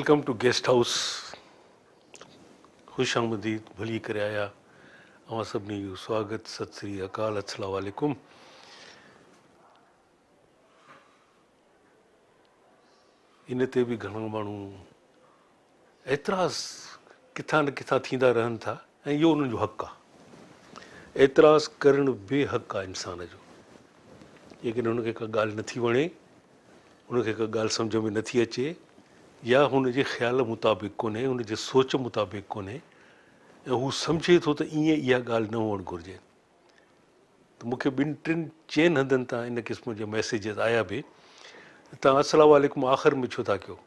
Welcome two guest house. खुश आमदीद, भली करे आया। अवां सभिनी जो स्वागत, सत श्री अकाल, अस्सलाम वालेकुम। इन ते बि घणा माण्हू एतिराज़ किथां न किथां थींदा रहनि था ऐं इहो उन्हनि जो हक़ु आहे। एतिराज़ करणु बेहक़ आहे इंसान जो। जेकॾहिं हुनखे का ॻाल्हि नथी वणे, हुनखे का ॻाल्हि सम्झ में नथी अचे या हुनजे ख़्याल मुताबिक़ कोन्हे, हुनजे सोच मुताबिक़ कोन्हे ऐं हू सम्झे थो त ईअं इहा ॻाल्हि न हुअणु घुरिजे, त मूंखे ॿिनि टिनि चइनि हंधनि तां इन क़िस्म जा मैसेजिस आया बि। तव्हां अस्सलाम वालेकुम आख़िर में छो था कयो?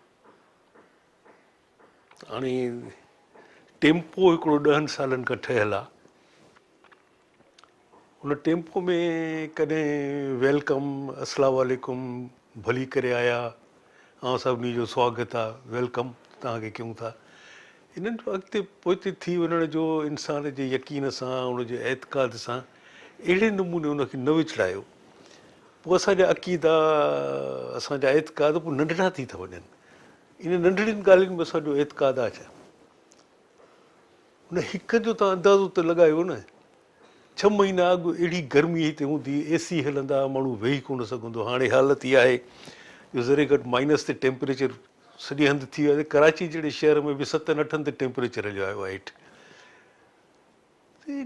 हाणे टेम्पो हिकिड़ो 10 सालनि खां ठहियलु आहे। हुन टेम्पो में कॾहिं वेलकम, अस्सलाम वालेकुम, भली करे आया, ऐं सभिनी जो स्वागत आहे, वेलकम तव्हांखे कयूं था। इन्हनि जो अॻिते पोइते थी वञण जो इंसान जे यकीन सां, हुनजे एतक़ाद सां अहिड़े नमूने हुनखे न विछड़ायो, पोइ असांजा अक़ीदा, असांजा एतक़ाद पोइ नंढड़ा थी था वञनि। इन नंढड़ियुनि ॻाल्हियुनि में असांजो एतक़ाद आहे छा? हुन हिक जो तव्हां अंदाज़ो त लॻायो न। 6 महीना अॻु अहिड़ी गर्मी हिते हूंदी, AC हलंदा, माण्हू वेही कोन सघंदो। हाणे हालत इहा आहे जो ज़रे घटि माइनस ते टेम्परेचर सॼे हंधि थी वियो आहे। कराची जहिड़े शहर में बि 7-8 ते टेम्परेचर हलियो आयो आहे हेठि।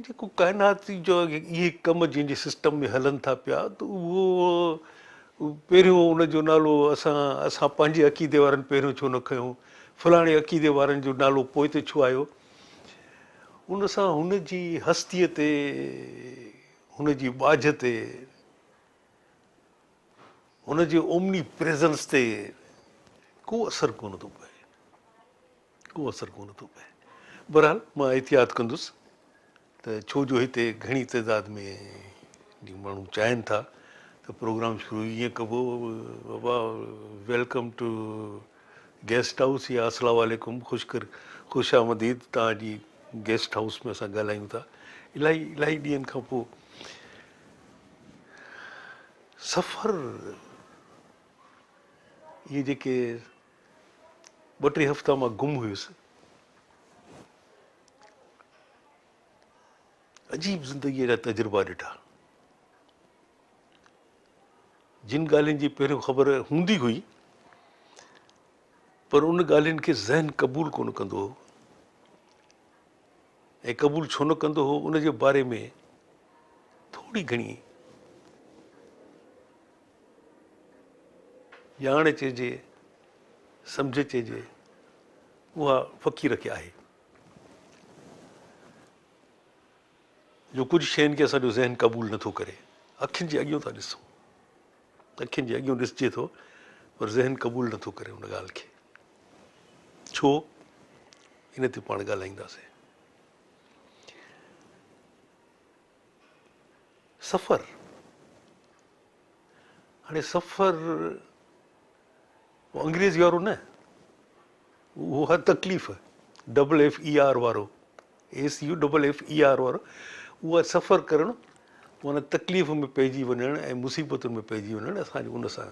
जेको काइनाती जो इहे कम जंहिंजे सिस्टम में हलनि था पिया, त उहो पहिरियों उनजो नालो असां पंहिंजे अक़ीदे वारनि पहिरियों छो न खयूं, फलाणे अक़ीदे वारनि जो नालो पोइ ते छो आयो? उन सां हुनजी हस्तीअ ते, हुनजी ॿाझ ते, हुनजे ओमनी प्रेज़ेंस ते को असरु कोन थो पए, को असरु कोन थो पए। बहरहाल मां एहतियात कंदुसि त छो जो हिते घणी तइदाद में माण्हू चाहिनि था त प्रोग्राम शुरू ईअं कबो, बाबा वेलकम टू गेस्ट हाउस या अस्सलाम वालेकुम, ख़ुशि आमदीद, तव्हांजी गेस्ट हाउस में असां ॻाल्हायूं था। इलाही ॾींहंनि खां पोइ सफ़र, इहे जेके 2-3 हफ़्ता मां गुम हुयुसि, अजीब ज़िंदगीअ जा तजुर्बा ॾिठा। जिन ॻाल्हियुनि जी पहिरियों ख़बर हूंदी हुई, पर उन ॻाल्हियुनि खे ज़हन क़बूल कोन कंदो हो। ऐं क़बूल छो न कंदो हो, उनजे बारे में थोरी घणी ॼाण चइजे, सम्झ चइजे, उहा फ़क़ीर खे आहे। जो कुझु शयुनि खे असांजो ज़हन क़बूल नथो करे। अखियुनि जे अॻियां था ॾिसूं, अखियुनि जे अॻियां ॾिसिजे थो, पर ज़हन क़बूल नथो करे उन ॻाल्हि खे। छो? इन ते पाण ॻाल्हाईंदासीं। सफ़र, हाणे सफ़र अंग्रेज़ी वारो न, उहो आहे तकलीफ़, FFER वारो, SUFFER वारो, उहा सफ़र करणु माना तकलीफ़ में पइजी वञणु ऐं मुसीबतुनि में पइजी वञणु। असांजो उन सां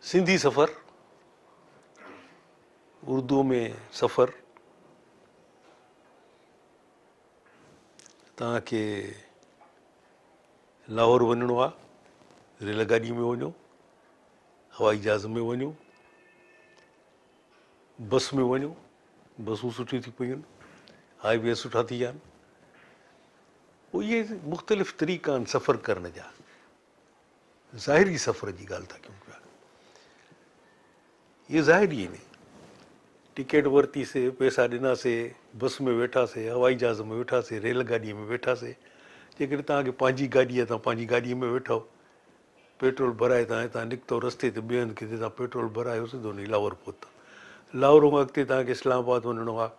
सिंधी सफ़र, उर्दू में सफ़र, तव्हांखे लाहौर वञिणो आहे, रेलगाॾी में वञो, हवाई जहाज़ में वञो, बस में वञो, बसूं सुठियूं थी पयूं आहिनि, हाईवे सुठा थी विया आहिनि। पोइ इहे मुख़्तलिफ़ तरीक़ा आहिनि सफ़र करण जा। ज़ाहिरी सफ़र जी ॻाल्हि था कयूं पिया, इहे ज़ाहिरी आहिनि। टिकेट वरितीसीं, पैसा ॾिनासीं, बस में वेठासीं, हवाई जहाज़ में वेठासीं, रेलगाॾीअ में वेठासीं। जेकॾहिं तव्हांखे पंहिंजी गाॾी आहे, तव्हां पंहिंजी गाॾीअ में वेठो, पेट्रोल भराए तव्हां हितां निकितो, रस्ते ते ॿिए हंधि किथे तव्हां पेट्रोल भरायो, सिधो वञी लाहौर पहुता। लाहौर खां अॻिते तव्हांखे इस्लामाबाद वञिणो आहे,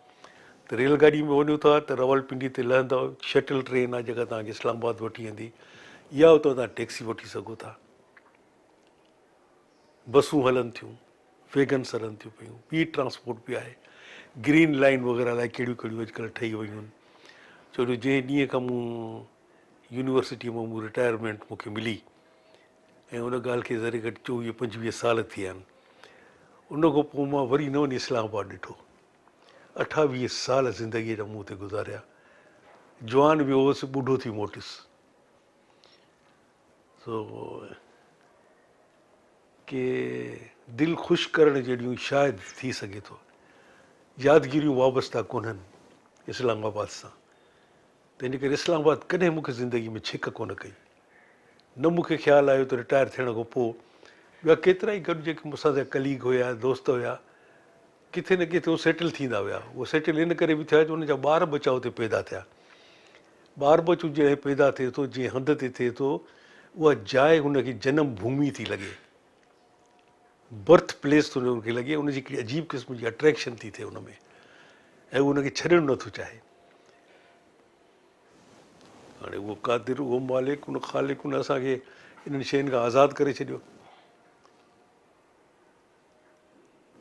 त रेलगाॾी में वञो था त रावलपिंडी ते लहंदव, शटल ट्रेन आहे जेका तव्हांखे इस्लामाबाद वठी वेंदी, या उतां तव्हां टैक्सी वठी सघो था। बसूं हलनि थियूं, वेगन्स हलनि थियूं पियूं, ॿी ट्रांसपोर्ट बि आहे। ग्रीन लाइन वग़ैरह लाइ कहिड़ियूं कहिड़ियूं अॼुकल्ह ठही वियूं आहिनि। छो जो जंहिं ॾींहं खां यूनिवर्सिटी मां रिटायरमेंट मूंखे मिली, ऐं उन ॻाल्हि खे ज़रे घटि 24-25 साल थी विया आहिनि। उन खां पोइ मां वरी न वञी इस्लामाबाद ॾिठो। 28 साल ज़िंदगीअ जा मूं ते गुज़ारिया। जवान बि हुउसि, ॿुढो थी मोटियुसि। सो के दिलि ख़ुशि करण जहिड़ियूं शायदि थी सघे थो यादगिरियूं वाबस्ता कोन्हनि इस्लामाबाद सां। तंहिंजे करे इस्लामाबाद कॾहिं मूंखे ज़िंदगी में छिक कोन कई। न मूंखे ख़्यालु आयो त रिटायर थियण खां पोइ ॿिया केतिरा ई गॾु जेके मूंसां जा कलीग हुया, दोस्त हुया, किथे न किथे उहे सेटल थींदा हुया। उहे सेटल इन करे बि थिया जो उन जा ॿार बचा हुते पैदा थिया। ॿार बचो जॾहिं पैदा थिए थो, जीअं हंध ते थिए थो, उहा जाइ हुनखे जनम भूमि थी लॻे, बर्थ प्लेस थो हुनखे लॻे। उनजी हिकिड़ी अजीब क़िस्म जी अट्रैक्शन थी थिए हुन में, ऐं उहो हुनखे छॾणु नथो चाहे। हाणे उहो क़ादिर, उहो मालिक, उन ख़ालिक उन असांखे इन्हनि शयुनि खां आज़ादु करे छॾियो।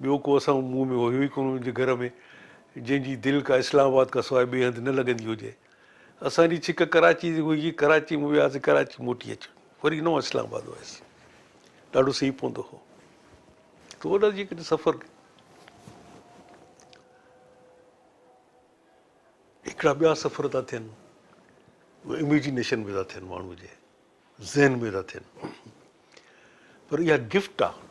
ॿियो को असां मुंहं में हुयो ई कोन मुंहिंजे घर में जंहिंजी दिलि का इस्लामाबाद खां सवाइ ॿिए हंधि न लॻंदी हुजे। असांजी छिक कराची जी हुई, कराची में वियासीं, कराची मोटी अचूं, वरी नओं इस्लामाबाद हुआसीं। ॾाढो सही पवंदो हो। त उन जी हिकिड़ी सफ़र हिकिड़ा ॿिया सफ़र था थियनि, उहे इमेजिनेशन में था थियनि, माण्हूअ जे ज़हन में था थियनि। पर इहा गिफ्ट आहे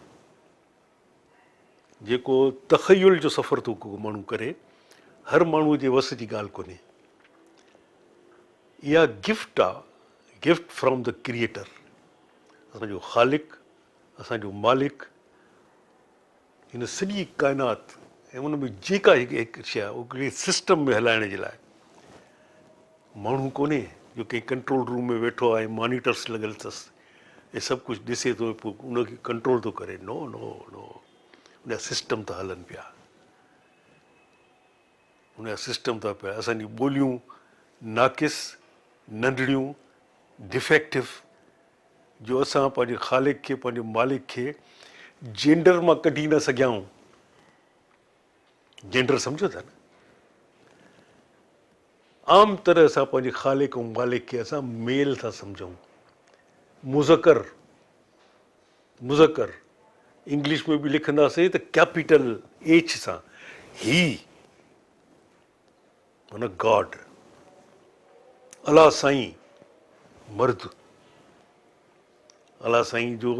जेको तख़युल जो सफ़र थो को माण्हू करे, हर माण्हूअ जे वस जी ॻाल्हि कोन्हे। इहा गिफ्ट आहे, गिफ्ट फ्रॉम द क्रिएटर। असांजो ख़ालिक, असांजो मालिक हिन सॼी काइनात ऐं उन में जेका हिकु शइ आहे उहा सिस्टम में हलाइण जे लाइ माण्हू कोन्हे जो कंहिं कंट्रोल रूम में वेठो आहे, मॉनिटर्स लॻल अथसि ऐं सभु कुझु ॾिसे थो, पोइ उनखे कंट्रोल थो करे। नो नो नो, उनजा सिस्टम था हलनि पिया, उनजा सिस्टम था पिया। असांजी ॿोलियूं नाक़िस, नंढड़ियूं, डिफेक्टिव, जो असां पंहिंजे ख़ालिक खे, पंहिंजे मालिक खे जेंडर मां कढी न सघियाऊं। जेंडर सम्झो था न? आम तरह सां पंहिंजे ख़ालिक ऐं मालिक खे असां मेल था सम्झूं। मुज़कर, मुज़कर इंग्लिश में बि लिखंदासीं त कैपिटल एच सां, ही माना गॉड, अला साईं मर्द। अला साईं जो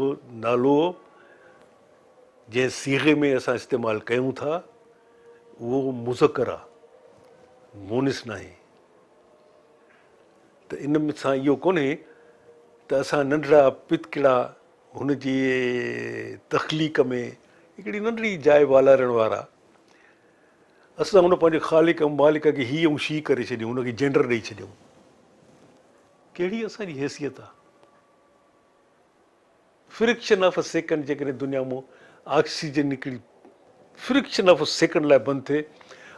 नालो जंहिं सीगे में असां इस्तेमालु कयूं था उहो मुज़कर आहे, मोनिस न आहे। त इन में सां इहो कोन्हे त असां नंढड़ा पितकिड़ा हुनजी तख़लीक़ में हिकिड़ी नंढड़ी जाइ वालाइण वारा, असां हुन पंहिंजे ख़ालिक ऐं मालिक खे ही ऐं शी करे छॾियूं, हुनखे जेंडर ॾेई छॾियूं। कहिड़ी असांजी हैसियत आहे? फ्रिक्शन ऑफ अ सेकेंड जेकॾहिं दुनिया मां ऑक्सीजन निकिरी फ्रिक्शन ऑफ अ सेकेंड लाइ बंदि थिए,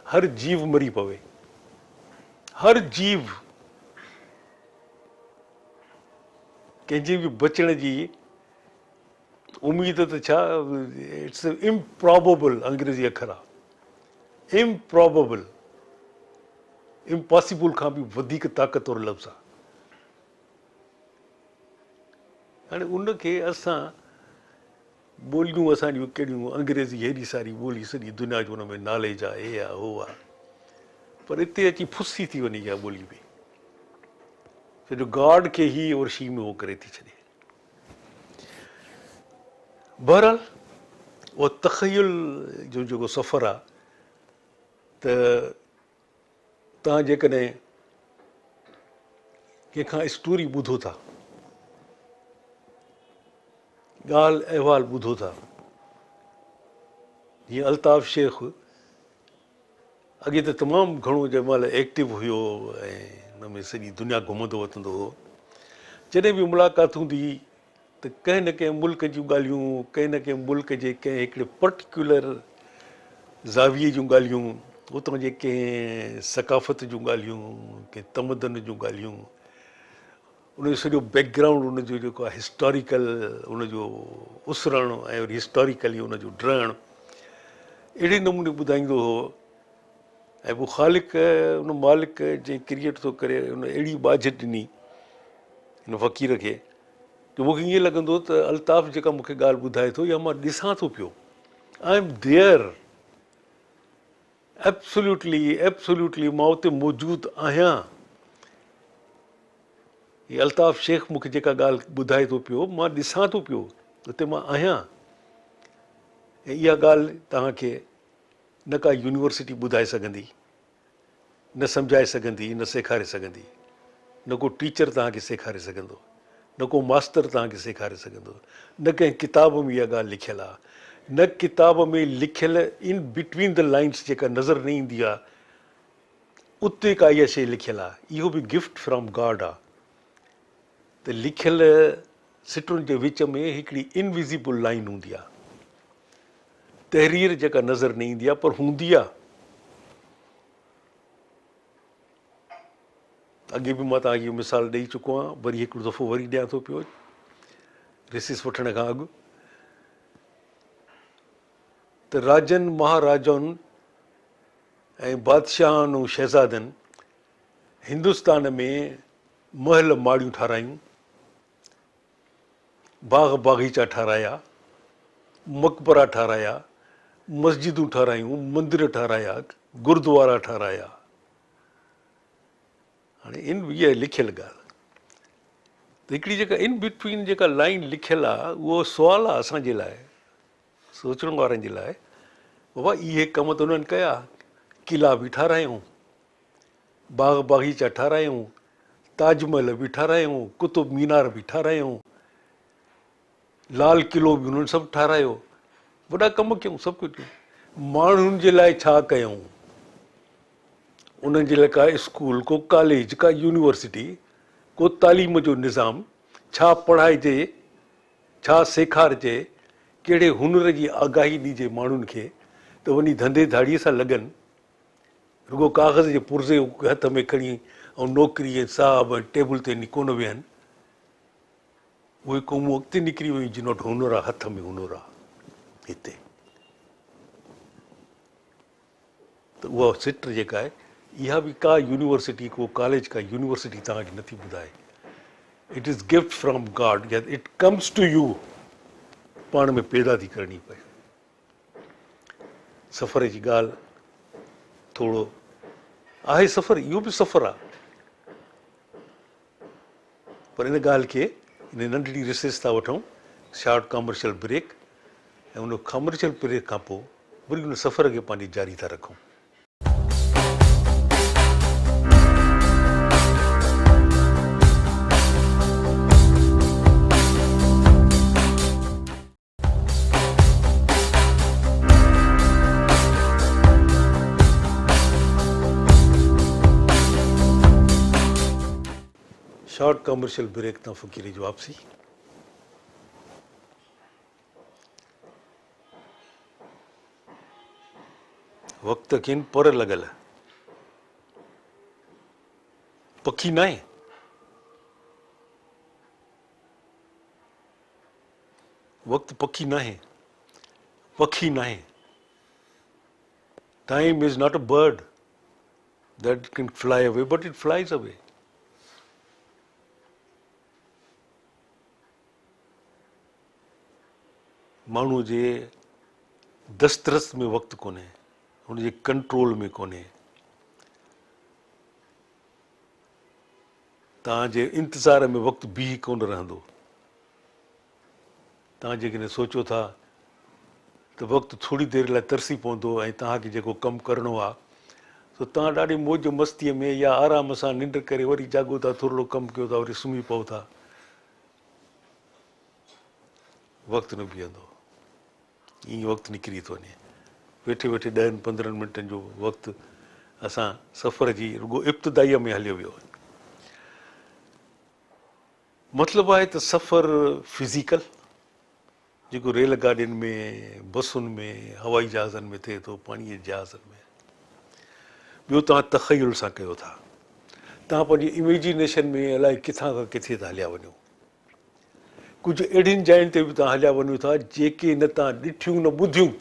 हर जीव मरी पवे। हर जीव कंहिंजे बि बचण जी उमेद त छा, इट्स इम्प्रॉबेबल अंग्रेज़ी अखर आहे। इम्प्रॉबेबल, इम्पॉसिबल खां बि वधीक ताक़तवर लफ़्ज़ आहे। हाणे उनखे असां ॿोलियूं असांजियूं कहिड़ियूं, अंग्रेज़ी हेॾी सारी ॿोली, सॼी दुनिया जो हुन में नॉलेज आहे, हे आहे हो आहे, पर हिते अची फुसी थी वञे इहा ॿोली बि, छो जो गॉड खे ही और शी में उहो करे थी छॾे। बहरहाल उहो तख़युल जो जेको सफ़र आहे, त तव्हां जेकॾहिं कंहिंखां स्टोरी ॿुधो था, ॻाल्हि अहवाल ॿुधो था, जीअं अल्ताफ़ शेख अॻे त तमामु घणो जंहिं महिल एक्टिव हुयो ऐं हुन में सॼी दुनिया घुमंदो वठंदो हो, जॾहिं बि मुलाक़ात हूंदी हुई त कंहिं न कंहिं मुल्क जूं ॻाल्हियूं, कंहिं न कंहिं मुल्क जे कंहिं हिकिड़े पर्टिकुलर ज़ाविये जूं ॻाल्हियूं, उतां जे कंहिं सकाफ़त जूं ॻाल्हियूं, कंहिं तमदन जूं ॻाल्हियूं, उनजो सॼो बैकग्राउंड, उनजो जेको आहे हिस्टोरिकल, उनजो उसरणु ऐं वरी हिस्टोरिकली उनजो ड्रहण अहिड़े नमूने ॿुधाईंदो हो। ऐं पोइ ख़ालिक, उन मालिक जंहिं क्रिएट थो करे, उन अहिड़ी बाझ ॾिनी हिन फ़क़ीर खे कि मूंखे ईअं लॻंदो त अल्ताफ़ जेका मूंखे ॻाल्हि ॿुधाए थो या मां ॾिसां थो पियो, आई एम देयर, एब्सोल्युटली मां उते मौजूदु आहियां। हीअ अल्ताफ़ शेख मूंखे जेका ॻाल्हि ॿुधाए थो पियो, मां ॾिसां थो पियो, उते मां आहियां। ऐं इहा ॻाल्हि तव्हांखे न का यूनिवर्सिटी ॿुधाए सघंदी, न सम्झाए सघंदी, न सेखारे सघंदी, न को टीचर तव्हांखे सेखारे सघंदो, न को मास्तर तव्हांखे सेखारे सघंदो, न कंहिं किताब में इहा ॻाल्हि लिखियलु आहे, न किताब में लिखियलु इन बिटवीन द लाइन्स जेका नज़र न ईंदी आहे उते का इहा शइ लिखियलु आहे। इहो बि गिफ्ट फ्रॉम गॉड आहे त लिखियलु सिटुनि जे विच में हिकिड़ी इनविज़िबल लाइन हूंदी आहे, तहरीर जेका नज़र न ईंदी आहे पर हूंदी आहे। अॻे बि मां तव्हांखे इहो मिसाल ॾेई चुको आहियां, वरी हिकिड़ो दफ़ो वरी ॾियां थो पियो रिसिस वठण खां अॻु, त राजनि महाराजाउनि ऐं बादशाहनि ऐं शहज़ादनि हिंदुस्तान में महल माड़ियूं ठारायूं, बाग़ बाग़ीचा ठाराया, मक़बरा ठाराया, मस्जिदूं ठारायूं, मंदिर ठाराया, गुरुद्वारा ठाराया। हाणे इहा लिखियलु ॻाल्हि त हिकिड़ी जेका इन बिटवीन जेका लाइन लिखियलु आहे उहो सुवालु आहे असांजे लाइ, सोचण वारनि जे लाइ। बाबा इहे कम त उन्हनि कया, क़िला बि ठारायूं, बाग़ बाग़ीचा ठारायूं, ताजमहल बि ठारायूं, कुतुब मीनार बि ठारायूं, लाल क़िलो बि उन्हनि सभु ठारायो, वॾा कम कयूं, सभु कुझु कयूं। माण्हुनि जे लाइ छा कयूं? उन्हनि जे लाइ का स्कूल, को कॉलेज, का यूनिवर्सिटी, को तालीम जो निज़ाम, छा पढ़ाइजे, छा सेखारिजे, कहिड़े हुनर जी आगाही ॾिजे माण्हुनि खे त वञी धंधे धाड़ीअ सां लॻनि, रुगो काग़ज़ जे पुर्ज़े हथ में खणी ऐं नौकिरी ऐं साहब ऐं टेबल ते कोन वेहनि। उहे क़ौमूं अॻिते निकिरी वियूं जिन वटि हुनर आहे, हथ में हुनर आहे हिते। त उहा सिट जेका आहे, इहा बि का यूनिवर्सिटी, को कॉलेज, का यूनिवर्सिटी तव्हांखे नथी ॿुधाए। It is gift from God, it comes to you, पाण में पैदा थी करणी पए। सफ़र जी ॻाल्हि थोरो आहे, सफ़र इहो बि सफ़र आहे, पर इन ॻाल्हि खे इन नंढड़ी रिसेस था वठूं, शॉर्ट कमर्शियल ब्रेक, ऐं उन कमर्शियल ब्रेक खां पोइ वरी उन सफ़र खे पंहिंजी जारी था रखूं। शॉर्ट कमर्शियल ब्रेक तां फ़क़ीर जी वापसी। वक़्त किन पर लॻल, पखी न आहे, वक़्तु पखी न आहे, पखी न आहे। Time is not a bird that can fly away, but it flies away. माण्हू जे दस्तरस में वक़्तु कोन्हे, हुनजे कंट्रोल में कोन्हे। तव्हांजे इंतज़ार में वक़्तु बीह कोन रहंदो। तव्हां जेकॾहिं सोचो था त वक़्तु थोरी देरि लाइ तरसी पवंदो ऐं तव्हांखे जेको कमु करिणो आहे, त तव्हां ॾाढी मौज मस्तीअ में या आराम सां निंड करे वरी जाॻो था, थोरो कमु कयो था, वरी सुम्ही पओ था, वक़्तु न बीहंदो, ईअं वक़्तु निकिरी थो वञे। वेठे वेठे 10-15 मिंटनि जो वक़्तु असां सफ़र जी रुगो इब्तिदाईअ में हलियो वियो। मतिलबु आहे त सफ़रु फिज़िकल, जेको रेल गाॾियुनि में, बसुनि में, हवाई जहाज़नि में थिए थो, पाणीअ जे जहाज़नि में, ॿियो तव्हां तख़युल सां कयो था, तव्हां पंहिंजी इमेजिनेशन में अलाए किथां खां किथे था हलिया वञो। कुझु अहिड़ियुनि जायुनि ते बि तव्हां हलिया वञो था जेके न तव्हां ॾिठियूं न ॿुधियूं।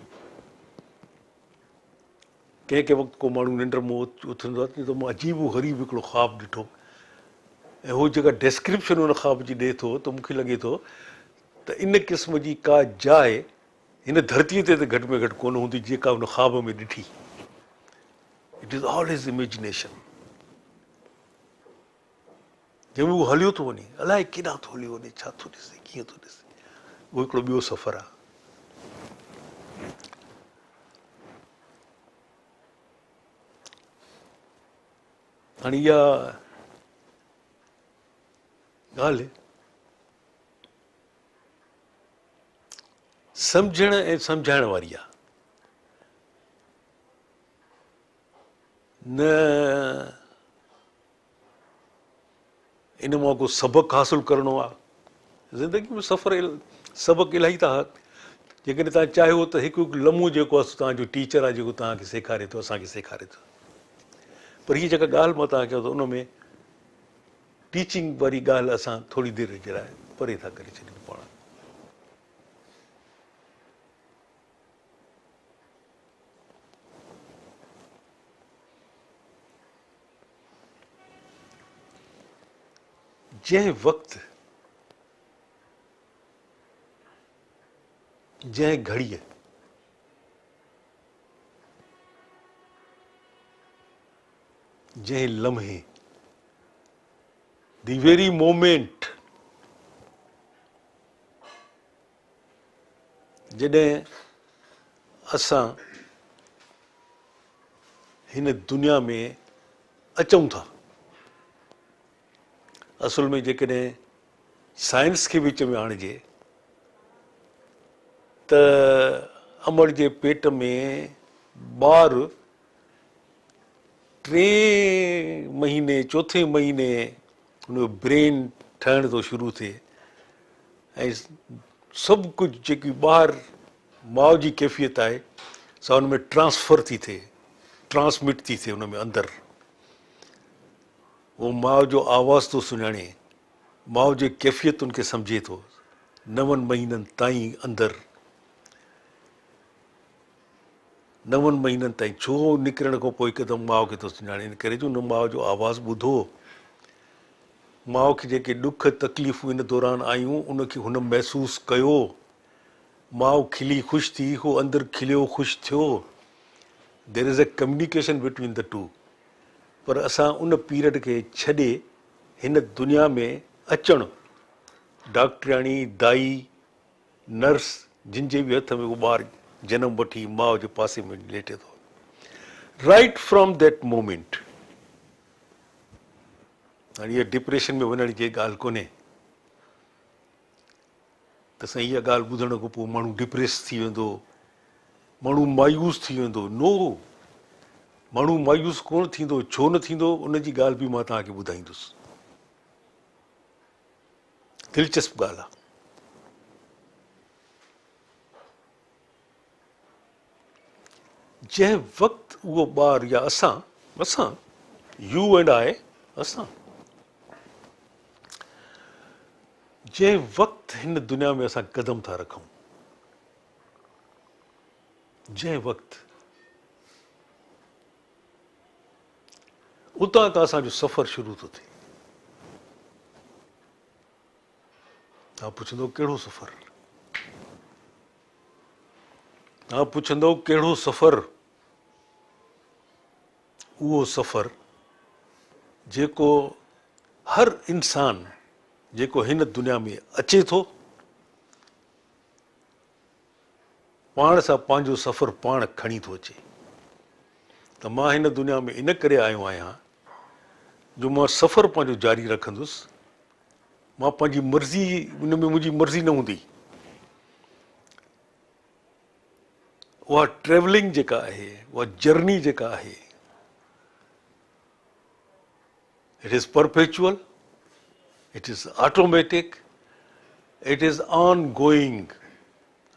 कंहिं कंहिं वक़्तु को माण्हू निंड मां उथंदो आहे त मां अजीब ग़रीब हिकिड़ो ख़्वाबु ॾिठो, ऐं हू जेका डिस्क्रिप्शन हुन ख़्वाब जी ॾिए थो त मूंखे लॻे थो त इन क़िस्म जी का जाइ हिन धरतीअ ते त घटि में घटि कोन हूंदी जेका हुन ख़्वाब में ॾिठी. इट इज़ ऑल हिज इमेजिनेशन. जंहिंमें उहो हलियो थो वञे, अलाए केॾांहुं थो हलियो वञे, छा थो ॾिसे, कीअं थो ॾिसे. उहो हिकिड़ो ॿियो सफ़र आहे. हाणे इहा ॻाल्हि सम्झण ऐं सम्झाइण वारी आहे. न इन मां को सबक़ु हासिलु करिणो आहे. ज़िंदगी में सफ़र सबक़ु इलाही था. जेकॾहिं तव्हां चाहियो त हिकु हिकु लम्हो जेको आहे तव्हांजो टीचर आहे जेको तव्हांखे सेखारे थो, असांखे सेखारे थो. पर हीअ जेका ॻाल्हि मां तव्हांखे चयो त उन में टीचिंग वारी ॻाल्हि असां थोरी देरि जे लाइ परे था करे छॾियूं पाण. जंहिं वक़्तु जंहिं घड़ीअ जंहिं लम्हे द वेरी मोमेंट जॾहिं असां हिन दुनिया में अचूं था, असुल में जेकॾहिं साइंस खे विच में आणिजे त अमड़ जे पेट में ॿार 3 महीने 4थे महीने हुनजो ब्रेन ठहण थो शुरू थिए ऐं सभु कुझु जेकी ॿाहिरि माउ जी कैफ़ियत आहे सा हुन में ट्रांसफर थी थिए, ट्रांसमिट थी थिए हुन में अंदरि. उहो माउ जो आवाज़ थो सुञाणे, माउ जी कैफ़ियतुनि खे सम्झे थो 9 महीननि ताईं अंदरि. 9 महीननि ताईं छो निकिरण खां पोइ हिकदमि माउ खे थो सुञाणे, इन करे जो हुन माउ जो आवाज़ु ॿुधो. माउ खे जेके ॾुख तकलीफ़ूं इन दौरान आयूं उनखे हुन महसूसु कयो. माउ खिली ख़ुशि थी, हू अंदरि खिलियो ख़ुशि थियो. There is a communication between the two. पर असां उन पीरियड खे छॾे हिन दुनिया में अचणु, डॉक्टराणी, दाई, नर्स जिन जे बि हथ में उहो ॿारु जनमु वठी माउ जे पासे में लेटे थो, राइट फ्रॉम दैट मोमेंट. हाणे इहा डिप्रेशन में वञण जी ॻाल्हि कोन्हे त साईं इहा ॻाल्हि ॿुधण खां पोइ माण्हू डिप्रेस थी वेंदो, माण्हू मायूस थी वेंदो. नो, माण्हू मायूस कोन थींदो. छो न थींदो उन जी ॻाल्हि बि मां तव्हांखे ॿुधाईंदुसि. दिलचस्प ॻाल्हि आहे. जंहिं वक़्तु उहो ॿारु या असां यू एंड आई, असां जंहिं वक़्तु हिन दुनिया में असां क़दम था रखूं, जंहिं वक़्तु उतां खां असांजो सफ़र शुरू थो थिए. तव्हां पुछंदो कहिड़ो सफ़र? तव्हां पुछंदो कहिड़ो सफ़र? उहो सफ़र जेको हर इंसान जेको हिन दुनिया में अचे थो पाण सां पंहिंजो सफ़र पाण खणी थो अचे. त मां हिन दुनिया में इन करे आयो आहियां जो मां सफ़र पंहिंजो जारी रखंदुसि. मां पंहिंजी मर्ज़ी, उन में मुंहिंजी मर्ज़ी न हूंदी. उहा ट्रेवलिंग जेका आहे, उहा जर्नी जेका आहे, it is perpetual, it is automatic, it is on going,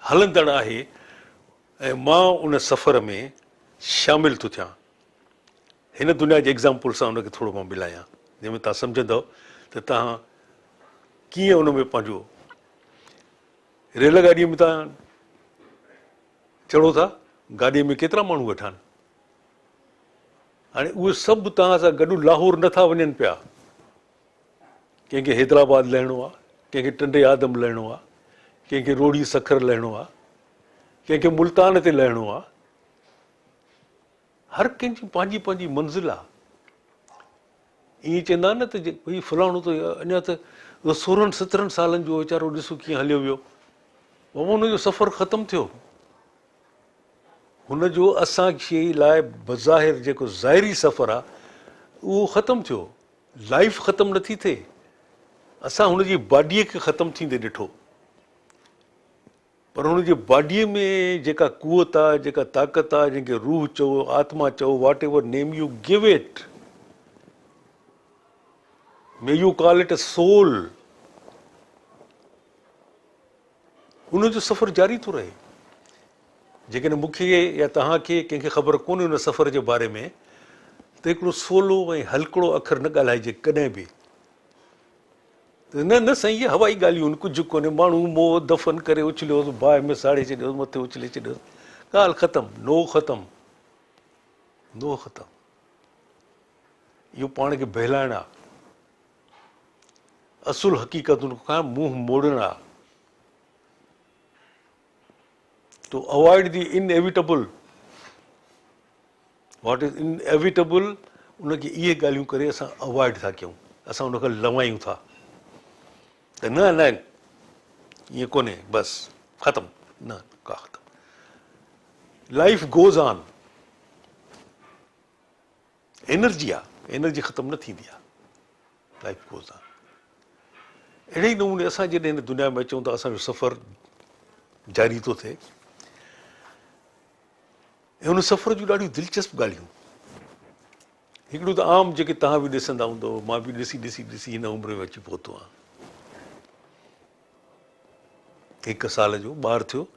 हलंदड़ आहे. ऐं मां उन सफ़र में शामिलु थो थियां. हिन दुनिया जे एग्ज़ाम्पल सां उनखे थोरो मां मिलायां जंहिंमें तव्हां सम्झंदव त तव्हां कीअं उन में पंहिंजो रेलगाॾीअ में तव्हां चढ़ो था, गाॾीअ में केतिरा माण्हू वेठा आहिनि. हाणे उहे सभु तव्हां सां गॾु लाहौर नथा वञनि पिया. कंहिंखे हैदराबाद लहिणो आहे, कंहिंखे टंडे आदम लहिणो आहे, कंहिंखे रोड़ी सखर लहिणो आहे, कंहिंखे मुल्तान ते लहिणो आहे। हर कंहिंजी पंहिंजी पंहिंजी मंज़िल आहे। ईअं चवंदा न त भई फलाणो त अञा त 16-17 सालनि जो वीचारो ॾिसो कीअं हलियो वियो। बाबा हुनजो सफ़र ख़तमु थियो। हुनजो असांखे लाइ बज़ाहिर जेको ज़ाहिरी सफ़र आहे उहो ख़तमु थियो। लाइफ ख़तमु नथी थिए, असां हुनजी बॉडीअ खे ख़तमु थींदे ॾिठो। पर हुनजी बॉडीअ में जेका कुवत आहे, जेका ताक़त आहे, जंहिंखे रूह चओ, आत्मा चओ, what ever name U give it, may you call it a soul, उनजो सफ़र जारी थो रहे। जेकॾहिं मूंखे या तव्हांखे कंहिंखे ख़बर कोन्हे हुन सफ़र जे बारे में, त हिकिड़ो सोलो ऐं हलकड़ो अखर न ॻाल्हाइजे कॾहिं बि। न न साईं, इहे हवाई ॻाल्हियूं आहिनि, कुझु कोन्हे। माण्हू मोह दफ़न करे उछलियोसि, बाहि में साड़े छॾियोसि, मथे उछले छॾियोसि, ॻाल्हि ख़तमु, नो ख़तमु, नो ख़तमु। इहो पाण खे बहलाइणु आहे। असुल हक़ीक़तुनि खां मुंहुं मोड़णु आहे। To avoid the inevitable, what is inevitable, उनखे इहे ॻाल्हियूं करे असां अवॉइड था कयूं, असां उनखां लवायूं था त न न ईअं कोन्हे, बसि ख़तमु, न का ख़तमु। Life goes on. एनर्जी आहे, एनर्जी ख़तमु न थींदी आहे, लाइफ गोज़ ऑन। अहिड़े ई नमूने असां जॾहिं हिन दुनिया में अचूं था, असांजो सफ़र जारी थो थिए। ऐं हुन सफ़र जूं ॾाढियूं दिलचस्प ॻाल्हियूं। हिकिड़ो त आम जेके तव्हां बि ॾिसंदा हूंदव, मां बि ॾिसी ॾिसी ॾिसी हिन उमिरि में अची पहुतो आहियां। 1 साल जो ॿारु थियो,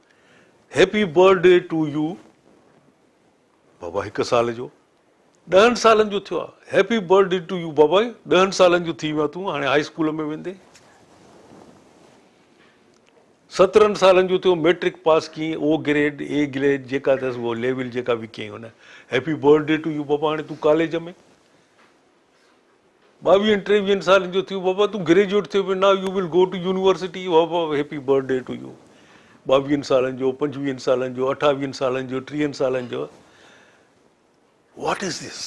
हैप्पी बर्थडे टू यू, बाबा 1 साल जो। 10 सालनि जो थियो आहे, हैप्पी बर्थडे टू यू, बाबा 10 सालनि जो थी वियो तूं, हाणे हाई स्कूल में वेंदे। 17 सालनि जो थियो, मैट्रिक पास कयईं, ओ ग्रेड, ए ग्रेड जेका अथसि उहो लेवल जेका बि कयईं हुन, हैप्पी बर्थडे टू यू, बाबा हाणे तूं कॉलेज में। 22-23 सालनि जो थियो, बाबा तूं ग्रेजुएट थियो, now you will go to university, बाबा हैप्पी बर्थडे टू यू। 22 सालनि जो, 25 सालनि जो, 28 सालनि जो, 30 सालनि जो। What is this?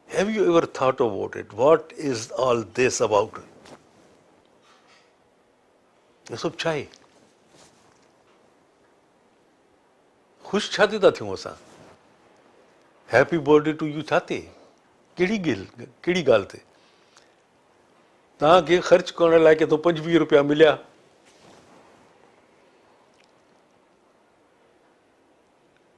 Have you ever thought about it? What is all this about? ये सभु छा आहे? ख़ुशि छा ते था थियूं असां? हैप्पी बर्थडे टू यू छा ते? कहिड़ी ॻाल्हि ते? तव्हांखे ख़र्चु करण लाइ केतिरो 25 रुपया मिलिया,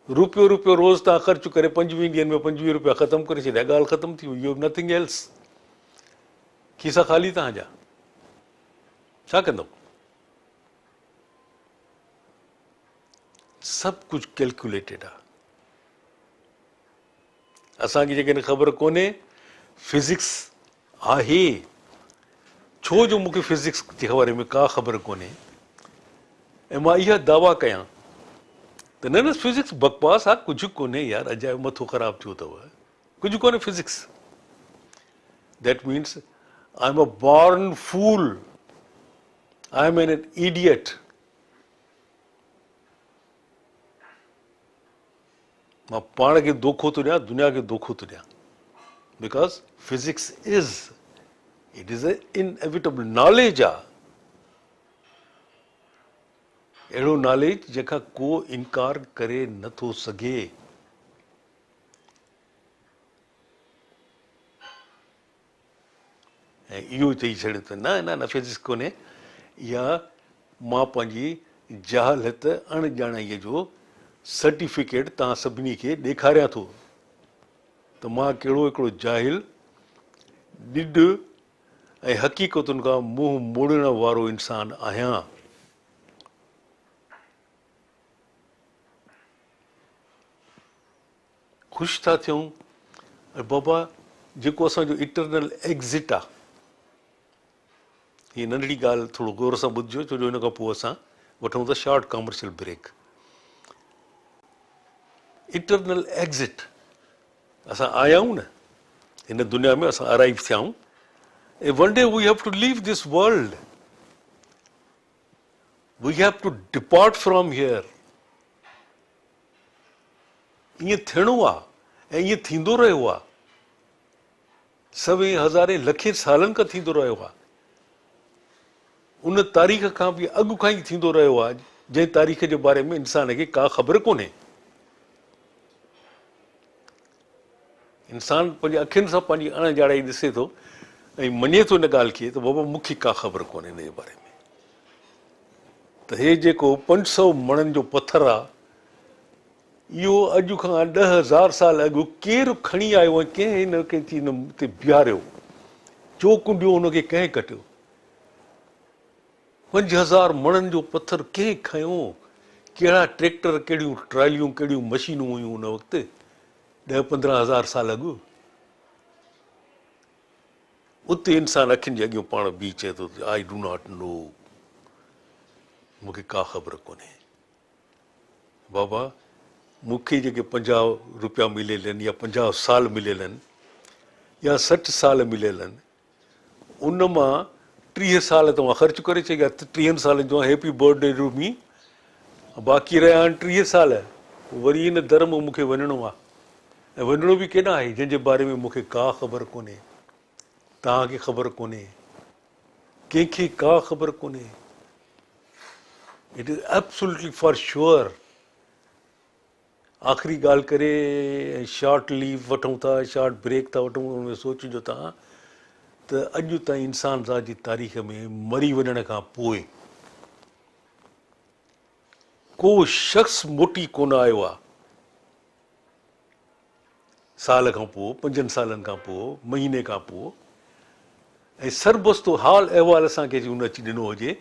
रुपयो रोज़ तव्हां ख़र्चु करे 25 ॾींहंनि में 25 रुपया ख़तमु करे छॾिया, ॻाल्हि ख़तमु थी वई। You have nothing else. खीसा ख़ाली तव्हांजा, छा कंदव? सभु कुझु कैलकुलेटेड आहे। असांखे जेकॾहिं ख़बर कोन्हे फिज़िक्स आहे, छो जो मूंखे फिज़िक्स जे बारे में का ख़बर कोन्हे, ऐं मां इहा दावा कयां त न न फिज़िक्स बकवास आहे, कुझु कोन्हे यार, अजायो मथो ख़राबु थियो अथव, कुझु कोन्हे physics. That means I am a born फूल, आई एम एन इडियट। मां पाण खे धोखो थो ॾियां, दुनिया खे धोखो थो ॾियां, because physics it is a inevitable knowledge आहे। अहिड़ो नॉलेज जंहिंखां को इनकार करे नथो सघे। ऐं इहो चई छॾियो त न न न फिज़िक्स कोन्हे, इहा मां पंहिंजी जहालत अणॼाणाईअ जो सर्टिफिकेट तव्हां सभिनी खे ॾेखारियां थो त मां कहिड़ो हिकिड़ो जाहिल, ॾिड ऐं हक़ीक़तुनि खां मुंहुं मोड़ण वारो इंसान आहियां। ख़ुशि था थियूं, बाबा जेको असांजो इटरनल एग्ज़िट आहे, हीअ नंढड़ी ॻाल्हि थोरो गौर सां ॿुधिजो, छो जो हिन खां पोइ असां वठूं था short commercial break. Internal exit, असां आया आहियूं न हिन दुनिया में, असां अराइव थिया आहियूं, One day we have to leave this world. We have to depart from here. ईअं थियणो आहे ऐं ईअं थींदो रहियो आहे, सवें हज़ारे लखे सालनि खां थींदो रहियो आहे। उन तारीख़ खां बि अॻु खां ई थींदो रहियो आहे, जंहिं तारीख़ जे बारे में इंसान खे का ख़बर कोन्हे। इंसान पंहिंजे अखियुनि सां पंहिंजी अणॼाणाई ॾिसे थो ऐं मञे थो इन ॻाल्हि खे त बाबा मूंखे का ख़बर कोन्हे इन जे बारे में। त हे जेको 500 मणनि जो पथर आहे, इहो अॼु खां 10,000 साल अॻु केरु खणी आयो ऐं कंहिं हिनखे हिन ते बीहारियो, चोकुंडियो हुनखे कंहिं कटियो। 5,000 मणनि जो पथर कंहिं खयो, कहिड़ा ट्रैक्टर, कहिड़ियूं ट्रालियूं, कहिड़ियूं मशीनूं हुयूं उन वक़्तु 10-15,000 साल अॻु। उते इंसान अखियुनि जे अॻियां पाण बीह चए थो आई डू नॉट नो, मूंखे का ख़बर कोन्हे। बाबा मूंखे जेके 50 रुपया मिलियल आहिनि या 50 साल मिलियल आहिनि या 60 साल मिलियल आहिनि, उन मां 30 साल तव्हां ख़र्चु करे छॾिया, 30 सालनि जो हैप्पी बर्थडे टू मी, बाक़ी रहिया आहिनि 30 साल, वरी इन दर में मूंखे वञिणो आहे। ऐं वञिणो बि केॾांहुं आहे जंहिंजे बारे में मूंखे का ख़बर कोन्हे, तव्हांखे ख़बर कोन्हे, कंहिंखे का ख़बर कोन्हे। It is absolutely for sure. आख़िरी ॻाल्हि करे ऐं शॉर्ट लीव वठूं था, शॉर्ट ब्रेक था वठूं, हुनमें सोचिजो तव्हां त अॼु ताईं इंसान ज़ात जी तारीख़ में मरी वञण खां पोइ को शख़्स मोटी कोन आयो आहे। साल खां पोइ, 5 सालनि खां पोइ, महीने खां पोइ, ऐं सरबस्तो हाल अहिवाल असांखे हुन अची ॾिनो हुजे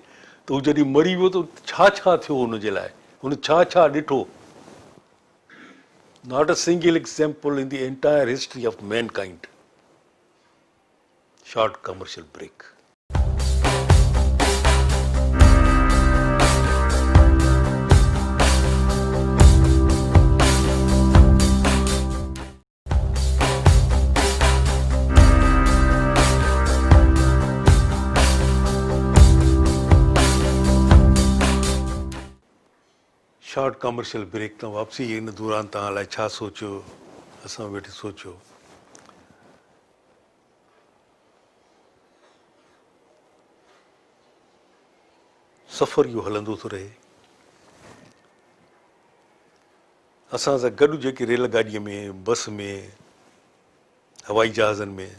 त हू जॾहिं मरी वियो त छा छा थियो हुनजे लाइ, हुन छा छा ॾिठो। Not a single example in the entire history of mankind. Short commercial break. Short commercial break तां वापसी। इन दौरान तव्हां लाइ छा सोचियो, असां वेठे सोचियो। सफ़र इहो हलंदो थो रहे। असां सां गॾु जेके रेलगाॾीअ में, बस में, हवाई जहाज़नि में,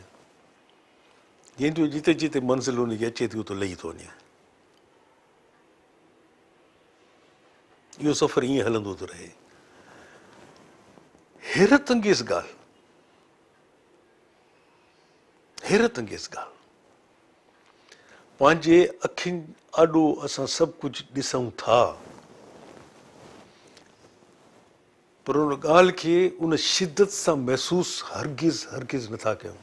जंहिंजो जिते जिते मंज़िल हुनजी अचे थी उते लही थो वञे। इहो सफ़र ईअं हलंदो थो रहे। हैरत अंगेज़ ॻाल्हि, हैरत अंगेज़ ॻाल्हि, पंहिंजे अखियुनि आॾो असां सभु कुझु ॾिसूं था, पर उन ॻाल्हि खे उन शिदत सां महसूसु हरगिज़ हरगिज़ नथा कयूं।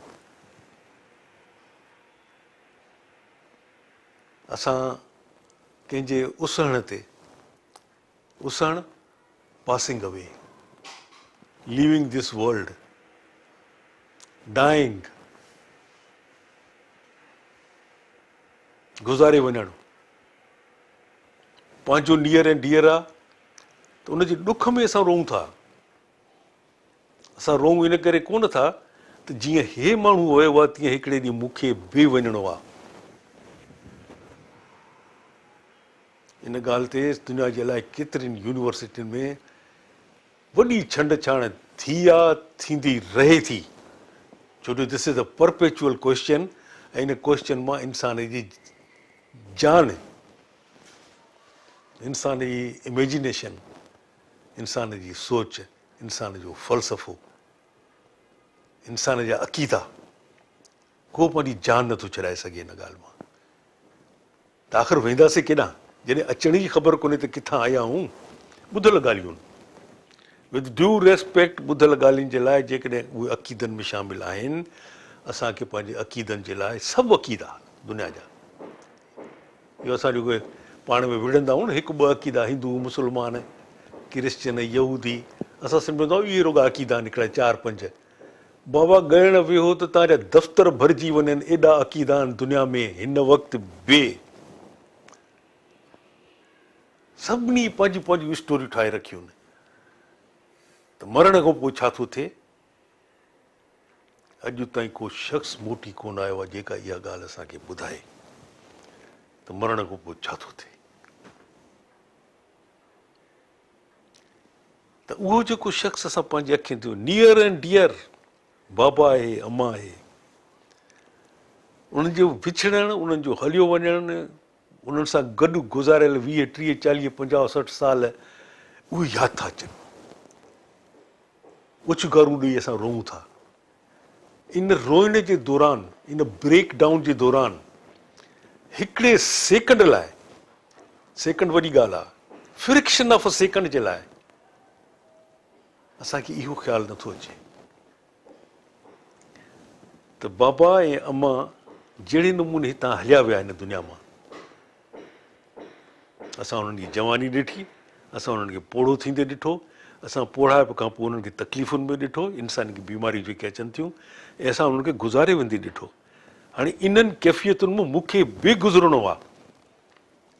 असां कंहिंजे उसण ते, उसण passing away, leaving this world, dying, गुज़ारे वञणु, पंहिंजो नियर एंड डियर आहे त उनजे ॾुख में असां रोऊं था। असां रोऊं इन करे कोन था त जीअं हे माण्हू वियो आहे तीअं हिकिड़े ॾींहुं मूंखे बि वञिणो आहे। इन ॻाल्हि ते दुनिया जे अलाए केतिरनि यूनिवर्सिटियुनि में वॾी छंड छाण थी आहे, थींदी रहे थी, छो जो this is a perpetual question. ऐं इन क्वेश्चन मां इंसान जी जान, इंसान जी इमेजिनेशन, इंसान जी सोच, इंसान जो फ़लसफ़ो, इंसान जा अक़ीदा, को पंहिंजी जान नथो छॾाए सघे इन ॻाल्हि मां। त आख़िर वेंदासीं केॾांहुं जॾहिं अचण जी ख़बर कोन्हे त किथां आया आहियूं। ॿुधल ॻाल्हियूं आहिनि, विद ड्यू रेस्पेक्ट, ॿुधल ॻाल्हियुनि जे लाइ जेकॾहिं उहे अक़ीदनि में शामिल आहिनि, असांखे पंहिंजे अक़ीदनि जे लाइ सभु अक़ीदा दुनिया जा, इहो असां जेको पाण में विढ़ंदा आहियूं न, हिकु ॿ अक़ीदा, हिंदू, मुस्लमान, क्रिश्चन, यहूदी, असां सम्झंदा आहियूं इहे रुॻा अक़ीदा निकिड़ा 4-5, बाबा ॻाइण वियो त तव्हांजा दफ़्तर भरिजी वञनि, एॾा अक़ीदा आहिनि दुनिया में हिन वक़्तु बे। सभिनी पंहिंजूं पंहिंजूं स्टोरियूं ठाहे रखियूं आहिनि। त मरण खां पोइ छा थो थिए? अॼु ताईं को शख़्स मोटी कोन आयो आहे जेका इहा ॻाल्हि असांखे ॿुधाए त मरण खां पोइ छा थो थिए। त उहो जेको शख़्स असां पंहिंजे अखियुनि ते नियर एंड डियर बाबा आहे, अम्मा आहे, उन्हनि जो विछड़णु, उन्हनि जो हलियो वञणु, उन्हनि सां गॾु गुज़ारियल 20, 30, 40, 50, 60 साल उहे यादि था अचनि। उछगारूं ॾेई असां रोऊं था। इन रोइण जे दौरान, इन ब्रेक डाउन जे दौरान हिकिड़े सेकंड लाइ, सेकंड वॾी ॻाल्हि आहे, फ्रिक्शन ऑफ अ सेकंड जे लाइ असांखे इहो ख़्यालु नथो अचे त बाबा ऐं अम्मा जहिड़े नमूने हितां हलिया विया हिन दुनिया मां, असां उन्हनि जी जवानी ॾिठी, असां उन्हनि खे पोढ़ो थींदे ॾिठो, असां पोढ़ाइप खां पोइ उन्हनि खे तकलीफ़ुनि में ॾिठो, इंसानी बीमारियूं जेके अचनि थियूं, ऐं असां उन्हनि खे गुज़ारे वेंदे ॾिठो। हाणे इन्हनि कैफ़ियतुनि मां मूंखे बि गुज़रणो आहे,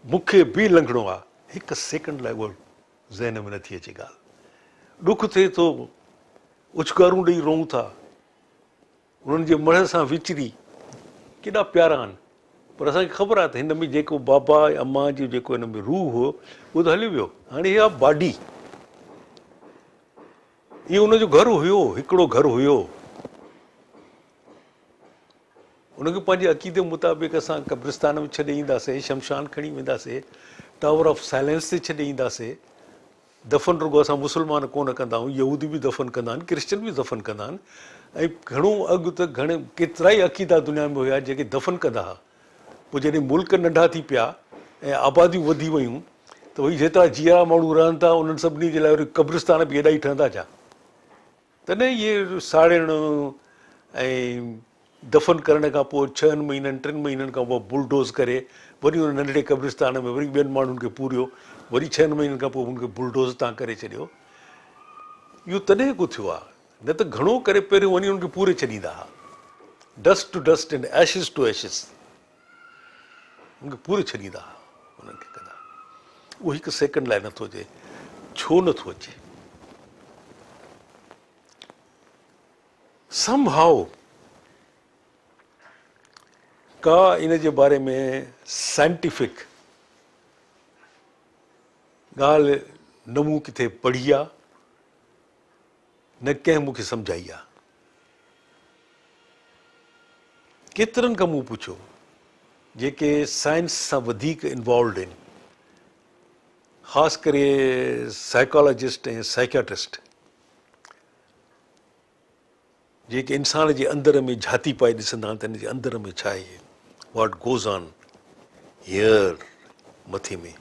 मूंखे बि लंघणो आहे। हिकु सेकंड लाइ उहा ज़हन में नथी अचे ॻाल्हि। ॾुख थिए थो, उछगारूं ॾेई रोऊं था, उन्हनि जे मण सां विचरी, केॾा प्यारा आहिनि, पर असांखे ख़बर आहे त हिन में जेको बाबा अम्मा जो जेको हिन में रूह हो उहो त हली वियो। हाणे इहा बॉडी, इहो उनजो घरु हुयो, हिकिड़ो घरु हुयो। उनखे पंहिंजे अक़ीदे मुताबिक़ असां क़ब्रिस्तान में छॾे ईंदासीं, शमशान खणी वेंदासीं, टावर ऑफ साइलेंस ते छॾे ईंदासीं। दफ़न रुगो असां मुस्लमान कोन कंदा आहियूं, यहूदी बि दफ़न कंदा आहिनि, क्रिश्चन बि दफ़न कंदा आहिनि, ऐं घणो अॻु त घणे केतिरा ई अक़ीदा दुनिया में हुया जेके दफ़न कंदा हुआ। पोइ जॾहिं मुल्क नंढा थी पिया ऐं आबादियूं वधी वियूं त भई जेतिरा जीअरा माण्हू रहनि था उन्हनि सभिनी जे लाइ वरी क़ब्रिस्तान बि एॾा ई ठहंदा छा? तॾहिं इहे साड़ियण ऐं दफ़न करण खां पोइ 6 महीननि 3 महीननि खां पोइ बुलडोज़ करे वरी उन नंढड़े क़ब्रिस्तान में वरी ॿियनि माण्हुनि खे पूरियो, वरी 6 महीननि खां पोइ हुनखे बुलडोज़ तव्हां करे छॾियो। इहो तॾहिं को थियो आहे, न त घणो करे पहिरियों वञी हुनखे पूरे छॾींदा हुआ। Dust to dust and ashes to ashes, हुनखे पूरे छॾींदा हुआ, हुननि खे कंदा। उहो हिकु सेकंड लाइ नथो अचे। छो नथो अचे? समहाउ का इन जे बारे में साइंटिफिक ॻाल्हि न मूं किथे पढ़ी आहे, न कंहिं मूंखे सम्झाई आहे। केतिरनि खां मूं पुछियो जेके साइंस सां वधीक इन्वॉल्वड आहिनि, ख़ासि करे साइकोलॉजिस्ट ऐं साइकियाट्रिस्ट, जेके इंसान जे अंदर में झाती पाए ॾिसंदा आहिनि त हिन जे अंदर में छा आहे, वॉट गोज़ ऑन हियर, मथे में।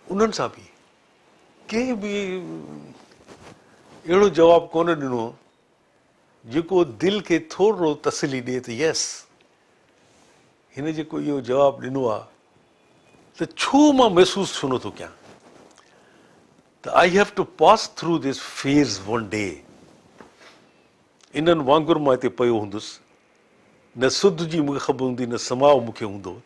उन्हनि सां बि कंहिं बि अहिड़ो जवाबु कोन ॾिनो जेको दिलि खे थोरो तसली ॾिए त यस, हिन जेको इहो जवाबु ॾिनो आहे त छो मां महसूसु छो नथो कयां त I have to pass through this phase one day. इन्हनि वांगुरु मां हिते पियो हूंदुसि, न सुध जी मूंखे ख़बर हूंदी, न समाओ मूंखे हूंदो।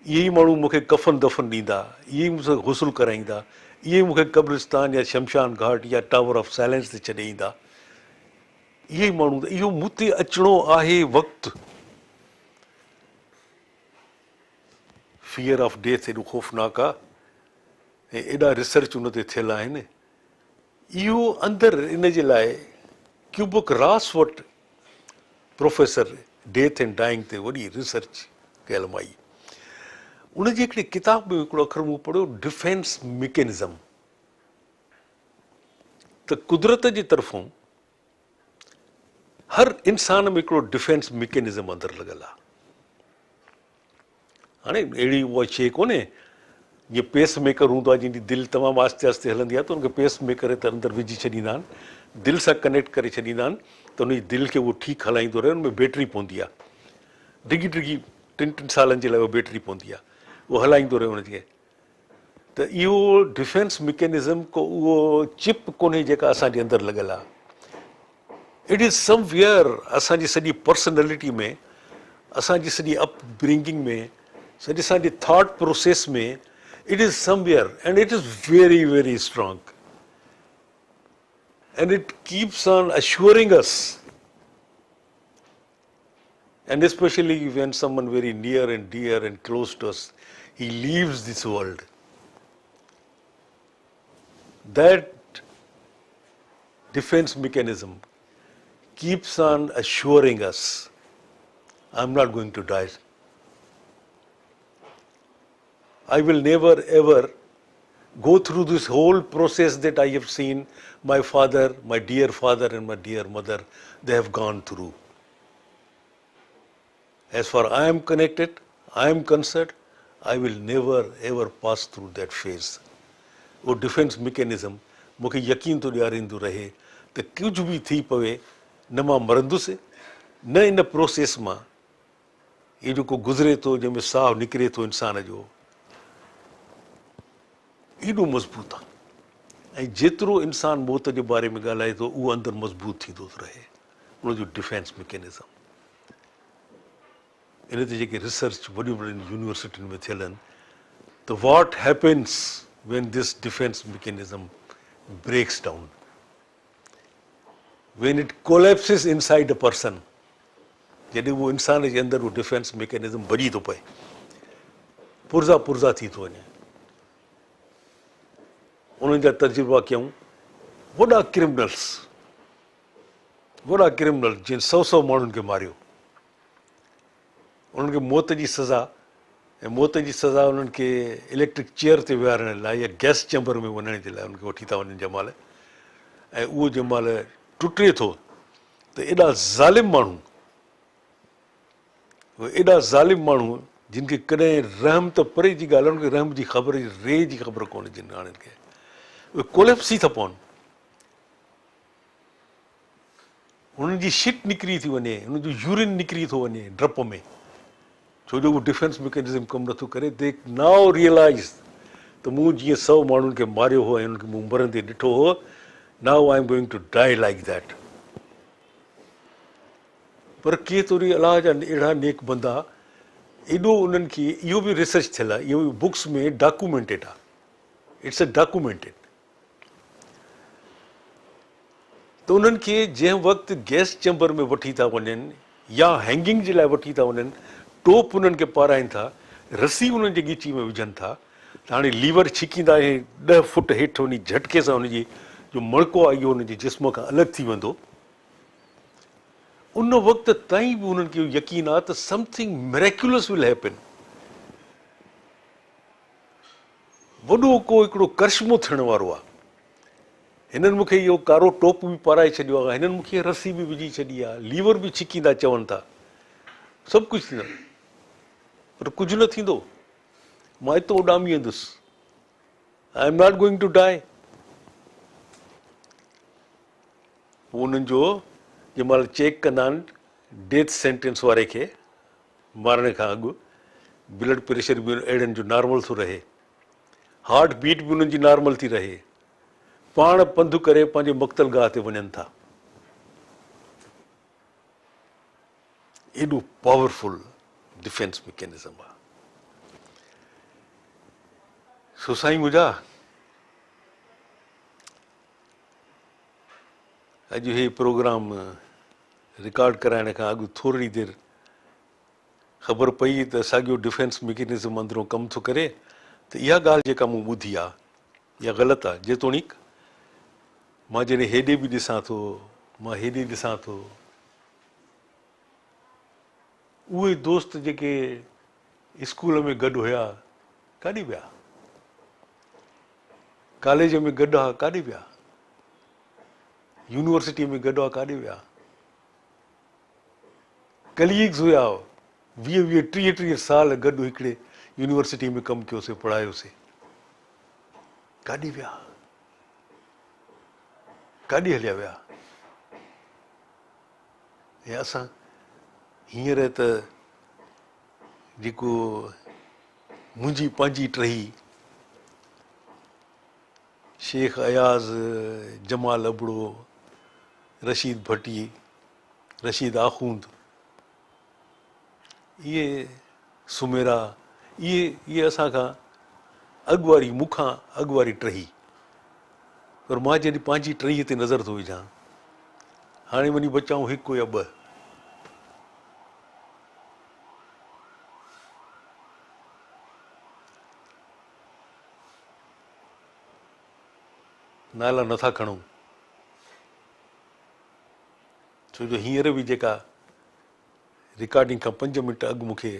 इहे ई माण्हू मूंखे कफ़न दफ़न ॾींदा, इहे ई मूंसां गुसुल कराईंदा, इहे मूंखे क़ब्रिस्तान या शमशान घाट या टावर ऑफ साइलेंस ते छॾे ईंदा। इहे ई माण्हू, त इहो मूं ते अचिणो आहे वक़्तु। फियर ऑफ डेथ एॾो ख़ौफ़नाक आहे ऐं एॾा रिसर्च उन ते थियल आहिनि। इहो अंदरि इन जे लाइ क्यूबक रास वटि प्रोफेसर डेथ एंड डाइंग ते वॾी रिसर्च कयल माई, उनजी हिकिड़ी किताब में हिकिड़ो अख़र मूं पढ़ियो, डिफेंस मैकेनिज़म, त कुदरत जी तरफ़ां हर इंसान में हिकिड़ो डिफेंस मैकेनिज़म अंदरि लॻल आहे। हाणे अहिड़ी उहा शइ कोन्हे जीअं पेस मेकर हूंदो आहे, जंहिंजी दिलि तमामु आहिस्ते आहिस्ते हलंदी आहे त हुनखे पेस मेकर त अंदरि विझी छॾींदा आहिनि, दिलि सां कनेक्ट करे छॾींदा आहिनि त हुनजी दिलि खे उहो ठीकु हलाईंदो रहे। हुनमें बैटरी पवंदी आहे, डिगी डिगी 3 सालनि जे लाइ उहा बैटरी पवंदी आहे, उहो हलाईंदो रहे हुनखे। त इहो डिफेंस मैकेनिज़म को उहो चिप कोन्हे जेका असांजे अंदरि लॻल आहे. इट इज़ समवेयर असांजी सॼी पर्सनैलिटी में, असांजी सॼी अपब्रिंगिंग में, सॼी असांजी थॉट प्रोसेस में. It is somewhere and it is very very strong. And it keeps on assuring us, and especially when someone very near and dear and close to us, he leaves this world. That defense mechanism keeps on assuring us, I'm not going to die. I will never ever go through this whole process that I have seen my father, my dear father and my dear mother, they have gone through. As far I am connected, I am concerned, I will never ever pass through that phase. वो defence mechanism मूंखे यकीन थो ॾियारींदो रहे त कुझु बि थी पवे न मां मरंदुसि, न इन प्रोसेस मां इहो जेको गुज़रे थो जंहिंमें साहु निकिरे थो इंसान जो एॾो मज़बूत आहे. ऐं जेतिरो इंसानु मौत जे बारे में ॻाल्हाए थो उहो अंदरि मज़बूत थींदो थो रहे उनजो डिफेंस मैकेनिज़म. इन ते जेके रिसर्च वॾियूं वॾियुनि यूनिवर्सिटियुनि में थियल आहिनि त what happens when this defense mechanism breaks down, when it collapses inside a person, जॾहिं उहो इंसान जे अंदरि उहो डिफेंस मैकेनिज़म भॼी थो पए, पुर्ज़ा पुर्ज़ा थी थो वञे. उन्हनि जा तजुर्बा कयूं. वॾा क्रिमिनल जिन 100 माण्हुनि खे मारियो, उन्हनि खे मौत जी सज़ा, ऐं मौत जी सज़ा उन्हनि खे इलेक्ट्रिक चेयर ते विहारण लाइ या गैस चैम्बर में वञण जे लाइ उनखे वठी था वञनि जंहिं महिल, ऐं उहो जंहिं महिल टुटे थो त एॾा ज़ालिम माण्हू जिन खे कॾहिं रहम त परे जी ॻाल्हि आहे, उनखे रहम जी ख़बर, रे जी ख़बर कोन्हे जिन हाणनि खे, उहे कोलेप्स थी था पवनि. उन्हनि जी शिट निकिरी थी वञे, उन्हनि जो यूरिन निकिरी थो वञे ड्रप में, छो जो उहो डिफेंस मैकेनिज़म कमु नथो करे. दे नाउ रियलाइज़ त मूं जीअं 100 माण्हुनि खे मारियो हो ऐं उन्हनि खे मूं मरंदे ॾिठो हो, now I am going to die like that. पर के तोरी अलाह जा अहिड़ा नेक बंदा, एॾो उन्हनि खे, इहो बि रिसर्च थियल आहे, इहो बि बुक्स में डॉक्यूमेंटेड आहे. It's a documented. त उन्हनि खे जंहिं वक़्तु गैस चैम्बर में वठी था वञनि या हैंगिंग जे लाइ वठी था वञनि, टोप उन्हनि खे पाराइनि था, रसी उन्हनि जे ॻीची में विझनि था, त हाणे लीवर छिकींदा ऐं 10 फुट हेठि वञी झटके सां हुनजी जो मणको आहे इहो हुनजे जिस्म खां अलॻि थी वेंदो. उन वक़्त ताईं बि उन्हनि खे यकीन आहे त समथिंग मिरेक्युलस विल हैपन. वॾो को हिकिड़ो करिश्मो थियण वारो आहे. हिननि मूंखे इहो कारो टोप बि पाराए छॾियो आहे, हिननि मूंखे रसी बि विझी छॾी आहे, लीवर बि छिकींदा चवनि था, सभु कुझु थींदो, पर कुझु न थींदो. मां हितो उॾामी वेंदुसि. I am not going to die. पोइ उन्हनि जो जंहिं महिल चेक कंदा आहिनि डेथ सेंटेंस वारे खे मारण खां अॻु, ब्लड प्रेशर बि अहिड़नि जो नॉर्मल थो रहे, हार्ट बीट बि उन्हनि जी नॉर्मल थी रहे, पाण पंधु करे पंहिंजे मक़्तल गाह ते वञनि था. एॾो पावरफुल डिफेंस मैकेनिज़म आहे. सो साईं मुंहिंजा, अॼु हे प्रोग्राम रिकॉर्ड कराइण खां अॻु थोरी देरि ख़बर पई त साॻियो डिफेंस मैकेनिज़म अंदरों कमु थो करे, त इहा ॻाल्हि जेका मूं ॿुधी आहे इहा ग़लति आहे. जेतोणीकि मां जॾहिं हेॾे बि ॾिसां थो, मां हेॾे ॾिसां थो, उहे दोस्त जेके स्कूल में गॾु हुया काॾे विया, कॉलेज में गॾु हुआ काॾे विया, यूनिवर्सिटी में गॾु हुआ काॾे विया, कलीग्स हुया 20-30 साल गॾु हिकिड़े यूनिवर्सिटी में कमु कयोसीं, पढ़ायोसीं, काॾे विया, काॾे हलिया विया. ऐं असां हींअर त जेको मुंहिंजी पंहिंजी टही शेख अयाज़, जमाल अबड़ो, रशीद भट्टी, रशीद आखूंद, इहे सुमेरा, इहे असां खां अॻुवारी, मूंखां अॻुवारी टही। पर मां जॾहिं पंहिंजी टहीअ ते नज़र थो विझां, हाणे वञी बचाऊं हिकु या ॿ। नाला नथा खणूं, छो जो हींअर बि जेका रिकॉर्डिंग खां 5 मिंट अॻु मूंखे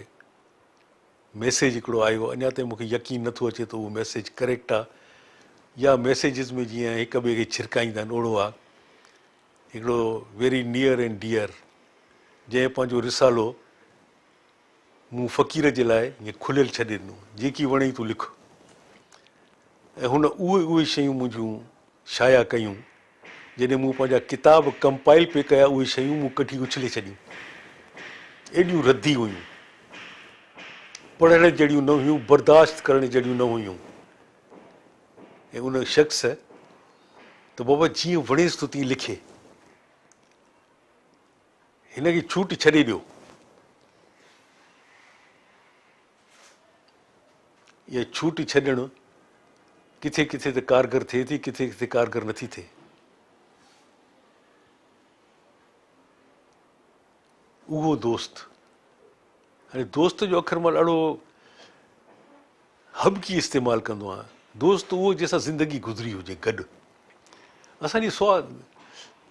मैसेज हिकिड़ो आयो, अञा ताईं मूंखे यकीन नथो अचे त उहो मैसेज करेक्ट आहे या मैसेजिस में जीअं हिक ॿिए खे छिरकाईंदा आहिनि ओड़ो आहे। हिकिड़ो वेरी नियर एंड डियर, जंहिं पंहिंजो रिसालो मूं फ़क़ीर जे लाइ ईअं खुलियल छॾे ॾिनो, जेकी वणेई तूं लिख। ऐं हुन उहे शयूं मुंहिंजूं शाया कयूं। जॾहिं मूं पंहिंजा किताब कंपाइल पे कया, उहे शयूं मूं कढी उछले छॾियूं। एॾियूं रद्दी हुयूं, पढ़ण जहिड़ियूं न हुयूं, बर्दाश्त करण जहिड़ियूं न हुयूं। ऐं उन शख़्स त बाबा जीअं वणेसि थो तीअं लिखे, हिनखे छूट छॾे ॾियो। इहा छूट छॾणु किथे किथे त कारगर थिए थी, किथे किथे कारगर नथी थिए। उहो दोस्त, हाणे दोस्त जो अखर मां ॾाढो हबकी इस्तेमालु कंदो आहियां। दोस्त उहो जंहिंसां ज़िंदगी गुज़री हुजे गॾु। असांजी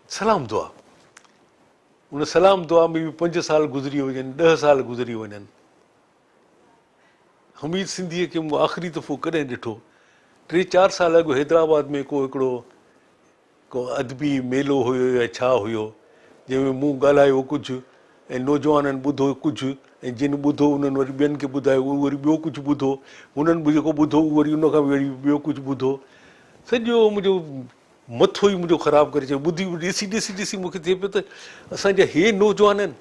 सलाम दुआ, उन सलाम दुआ में बि 5 साल गुज़री वञनि, 10 साल गुज़री वञनि। हमीद सिंधीअ खे मूं आख़िरी दफ़ो कॾहिं ॾिठो, 3-4 साल अॻु हैदराबाद में को अदबी मेलो हुयो या छा हुयो, जंहिंमें मूं ॻाल्हायो कुझु ऐं नौजवाननि ॿुधो कुझु, ऐं जिन ॿुधो उन्हनि वरी ॿियनि खे ॿुधायो, उहो वरी ॿियो कुझु ॿुधो, उन्हनि बि जेको ॿुधो उहो वरी उन खां वरी ॿियो कुझु ॿुधो। सॼो मुंहिंजो मथो ई मुंहिंजो ख़राबु करे छॾियो। ॿुधी ॾिसी ॾिसी ॾिसी मूंखे थिए पियो त असांजा हे नौजवान आहिनि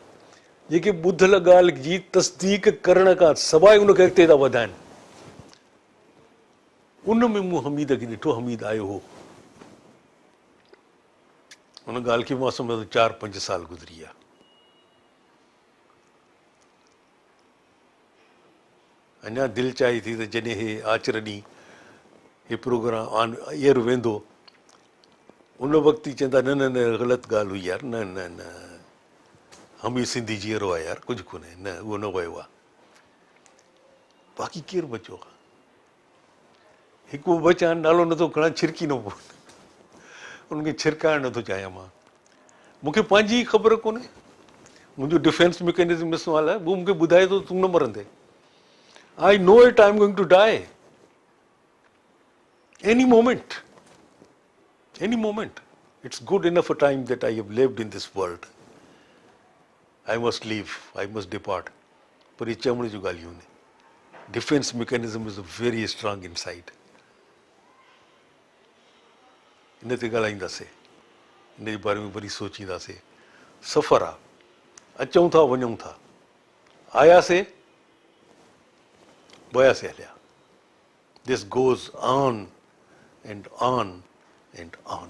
जेके ॿुधल ॻाल्हि जी तस्दीक करण खां सवाइ उनखे अॻिते था वधाइनि। उन में मूं हमीद खे ॾिठो, हमीद आयो हो। हुन ॻाल्हि खे मां सम्झो 4-5 साल गुज़री विया। अञा दिलि चाहे थी त जॾहिं हे आचर ॾींहुं हे प्रोग्राम एयर वेंदो, उन वक़्तु ई चवंदा न न न ग़लति ॻाल्हि हुई यार, न न न हमीद सिंधी जी अहिड़ो आहे यार, कुझु कोन्हे, न उहो न वियो आहे। बाक़ी केरु बचियो आहे? हिकु बचा नालो नथो खणा, छिरकी न पो, उनखे छिरकाइण नथो चाहियां मां। मूंखे पंहिंजी ख़बर कोन्हे, मुंहिंजो डिफेंस मैकेनिज़म इस्तेमालु आहे। उहो मूंखे ॿुधाए थो तूं न मरंदे। I know it, I'm going to die. Any moment. Any moment. It's good enough a time that I have lived in this world. I must leave. I must depart. पर ये चवण जूं ॻाल्हियूं आहिनि। Defence mechanism is very strong inside. इन ते ॻाल्हाईंदासीं, इन जे बारे में वरी सोचींदासीं। सफ़र आहे, अचूं था वञूं था, आयासीं बयासीं हलिया। This goes on and on and on.